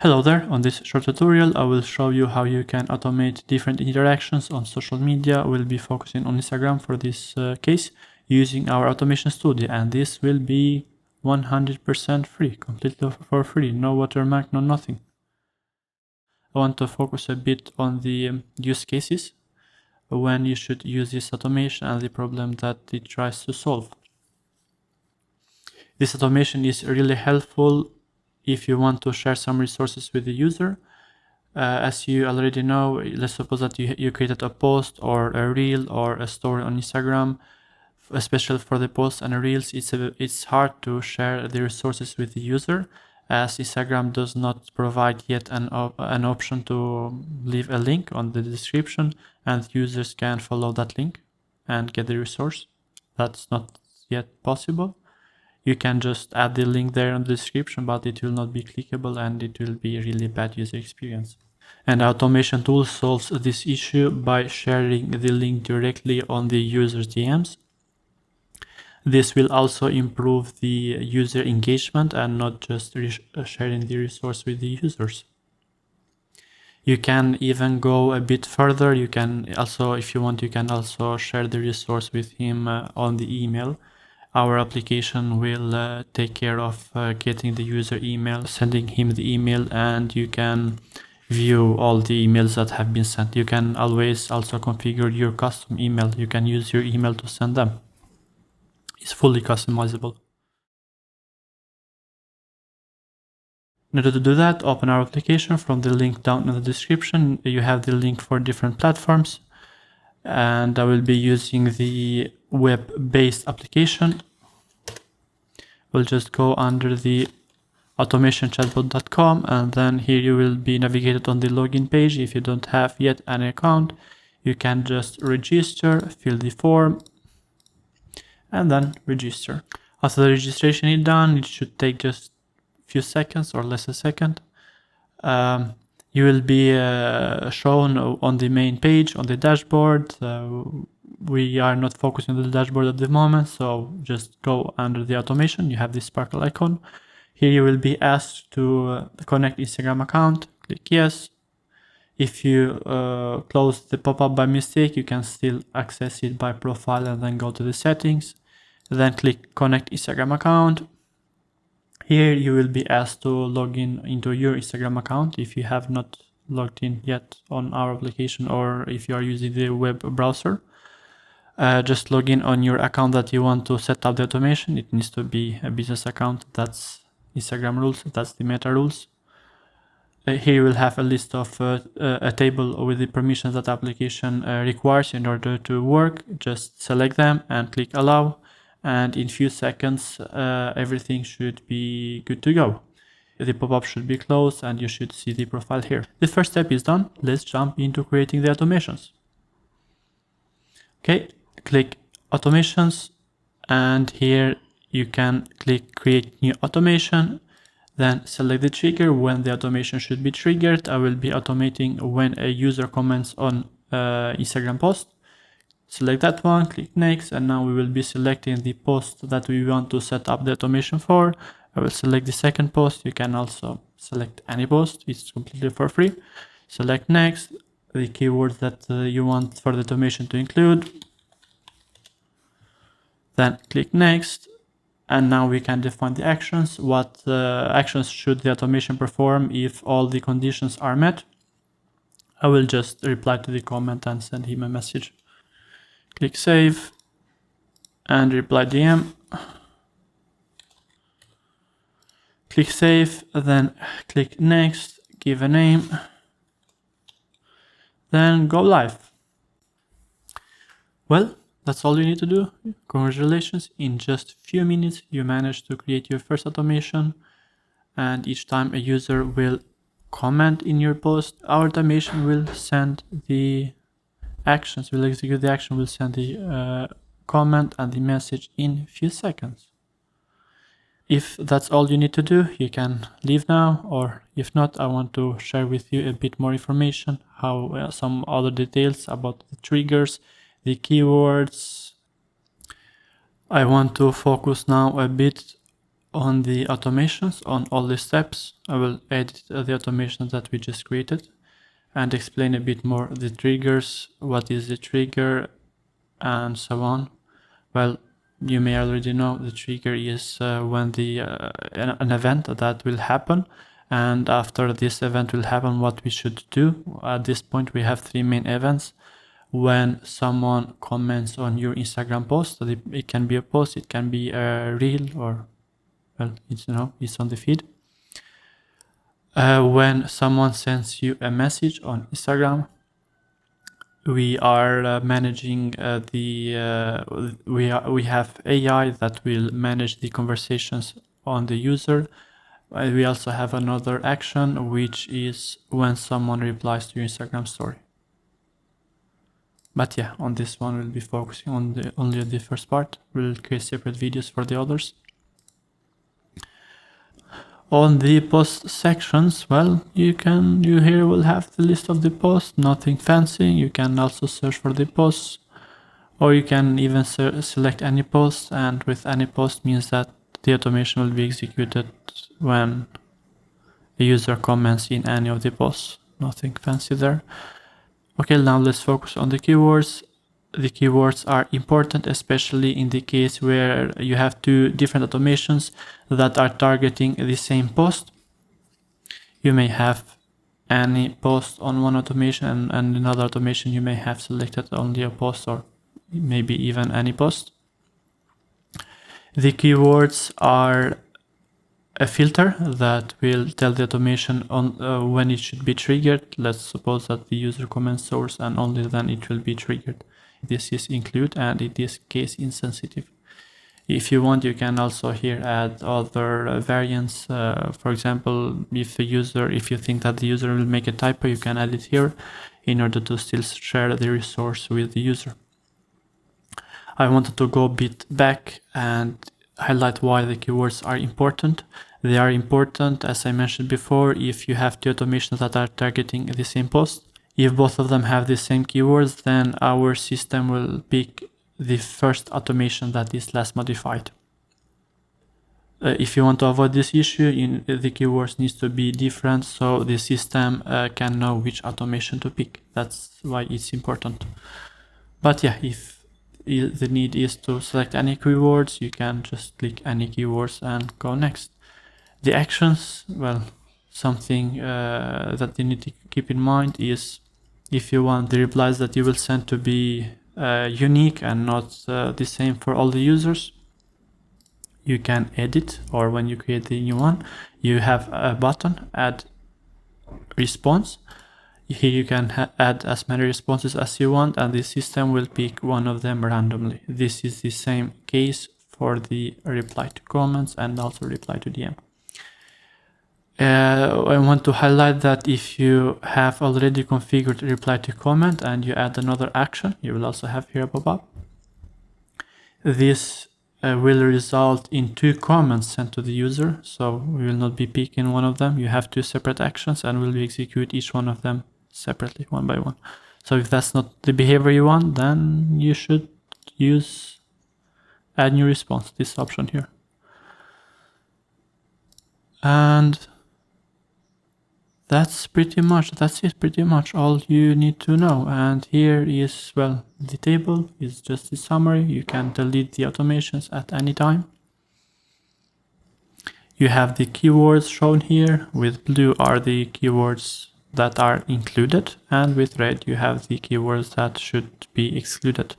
Hello there, on this short tutorial I will show you how you can automate different interactions on social media. We'll be focusing on Instagram for this case using our automation studio, and this will be 100% free, completely for free, no watermark, no nothing. I want to focus a bit on the use cases when you should use this automation and the problem that it tries to solve. This automation is really helpful if you want to share some resources with the user. As you already know, let's suppose that you created a post or a reel or a story on Instagram. Especially for the posts and reels, it's hard to share the resources with the user, as Instagram does not provide yet an option to leave a link on the description, and users can follow that link and get the resource. That's not yet possible. You can just add the link there in the description, but it will not be clickable and it will be a really bad user experience. And automation tool solves this issue by sharing the link directly on the user's DMs. This will also improve the user engagement and not just sharing the resource with the users. You can even go a bit further. You can also, if you want, you can also share the resource with him on the email. Our application will take care of getting the user email, sending him the email, and you can view all the emails that have been sent. You can always also configure your custom email. You can use your email to send them. It's fully customizable. In order to do that, open our application from the link down in the description. You have the link for different platforms, and I will be using the web-based application. We'll just go under the automationchatbot.com, and then here you will be navigated on the login page. If you don't have yet an account, you can just register, fill the form, and then register. After the registration is done, it should take just a few seconds or less a second. You will be shown on the main page on the dashboard. We are not focusing on the dashboard at the moment, so just go under the automation. You have this sparkle icon. Here you will be asked to connect Instagram account. Click yes. If you close the pop-up by mistake, you can still access it by profile and then go to the settings. Then click connect Instagram account. Here you will be asked to log in into your Instagram account if you have not logged in yet on our application, or if you are using the web browser. Just log in on your account that you want to set up the automation. It needs to be a business account. That's Instagram rules. That's the meta rules. Here you will have a list of a table with the permissions that the application requires in order to work. Just select them and click allow, and in few seconds everything should be good to go. The pop-up should be closed and you should see the profile here. The first step is done. Let's jump into creating the automations. Okay, click automations, and here you can click create new automation. Then select the trigger when the automation should be triggered. I will be automating when a user comments on Instagram post. Select that one, click next, and now we will be selecting the post that we want to set up the automation for. I will select the second post. You can also select any post. It's completely for free. Select next, the keywords that you want for the automation to include. Then click next. And now we can define the actions. What actions should the automation perform if all the conditions are met? I will just reply to the comment and send him a message. Click save and reply DM. Click save, then click next, give a name, then go live. Well, that's all you need to do. Congratulations, in just a few minutes you managed to create your first automation, and each time a user will comment in your post, our automation will send the actions, will execute the action, will send the comment and the message in a few seconds. If that's all you need to do, you can leave now, or if not, I want to share with you a bit more information, how some other details about the triggers, the keywords. I want to focus now a bit on the automations, on all the steps. I will edit the automations that we just created and explain a bit more the triggers, what is the trigger, and so on. Well, you may already know the trigger is when an event that will happen, and after this event will happen, what we should do. At this point we have 3 main events. When someone comments on your Instagram post, it can be a post, it can be a reel, or well, it's on the feed. When someone sends you a message on Instagram, we are managing we have AI that will manage the conversations on the user. We also have another action, which is when someone replies to your Instagram story. But yeah, on this one we'll be focusing on only the first part. We'll create separate videos for the others. On the post sections, well, you here will have the list of the posts, nothing fancy. You can also search for the posts, or you can even select any post, and with any post means that the automation will be executed when the user comments in any of the posts. Nothing fancy there. Okay, now let's focus on the keywords. The keywords are important, especially in the case where you have 2 different automations that are targeting the same post. You may have any post on one automation, and another automation you may have selected only a post, or maybe even any post. The keywords are a filter that will tell the automation on when it should be triggered. Let's suppose that the user comments source, and only then it will be triggered. This is include, and in this case insensitive. If you want, you can also here add other variants. For example, if you think that the user will make a typo, you can add it here in order to still share the resource with the user. I wanted to go a bit back and highlight why the keywords are important. They are important, as I mentioned before, if you have 2 automations that are targeting the same post. If both of them have the same keywords, then our system will pick the first automation that is less modified. If you want to avoid this issue, the keywords needs to be different, so the system can know which automation to pick. That's why it's important. But yeah, if the need is to select any keywords, you can just click any keywords and go next. The actions, well, something that you need to keep in mind is if you want the replies that you will send to be unique and not the same for all the users, you can edit, or when you create the new one, you have a button, add response. Here you can add as many responses as you want, and the system will pick one of them randomly. This is the same case for the reply to comments and also reply to DM. I want to highlight that if you have already configured reply to comment and you add another action, you will also have here a pop-up. This will result in 2 comments sent to the user, so we will not be picking one of them. You have 2 separate actions, and we'll execute each one of them separately, one by one. So if that's not the behavior you want, then you should use add new response, this option here. And that's it pretty much all you need to know. And here is, well, the table is just the summary. You can delete the automations at any time. You have the keywords shown here. With blue are the keywords that are included, and with red you have the keywords that should be excluded.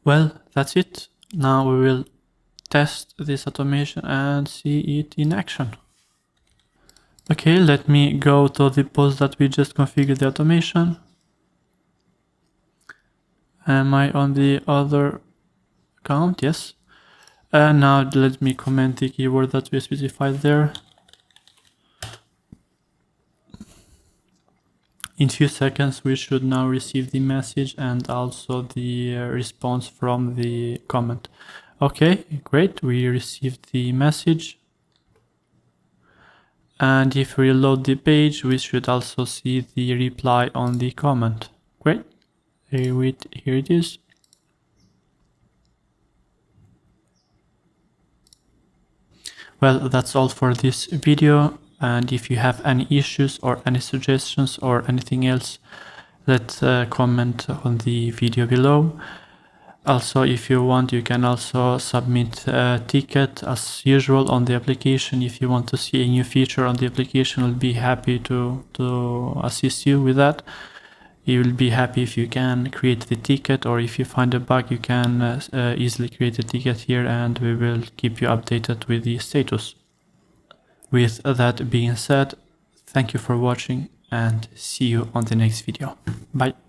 Well, that's it. Now we will test this automation and see it in action. Okay, let me go to the post that we just configured the automation. Am I on the other account? Yes. And now let me comment the keyword that we specified there. In few seconds we should now receive the message and also the response from the comment. Okay, great, we received the message. And if we reload the page, we should also see the reply on the comment. Great, here it is. Well, that's all for this video, and if you have any issues or any suggestions or anything else, let comment on the video below. Also, if you want, you can also submit a ticket as usual on the application. If you want to see a new feature on the application, I'll be happy to assist you with that. You will be happy if you can create the ticket, or if you find a bug, you can easily create a ticket here and we will keep you updated with the status. With that being said, thank you for watching and see you on the next video. Bye.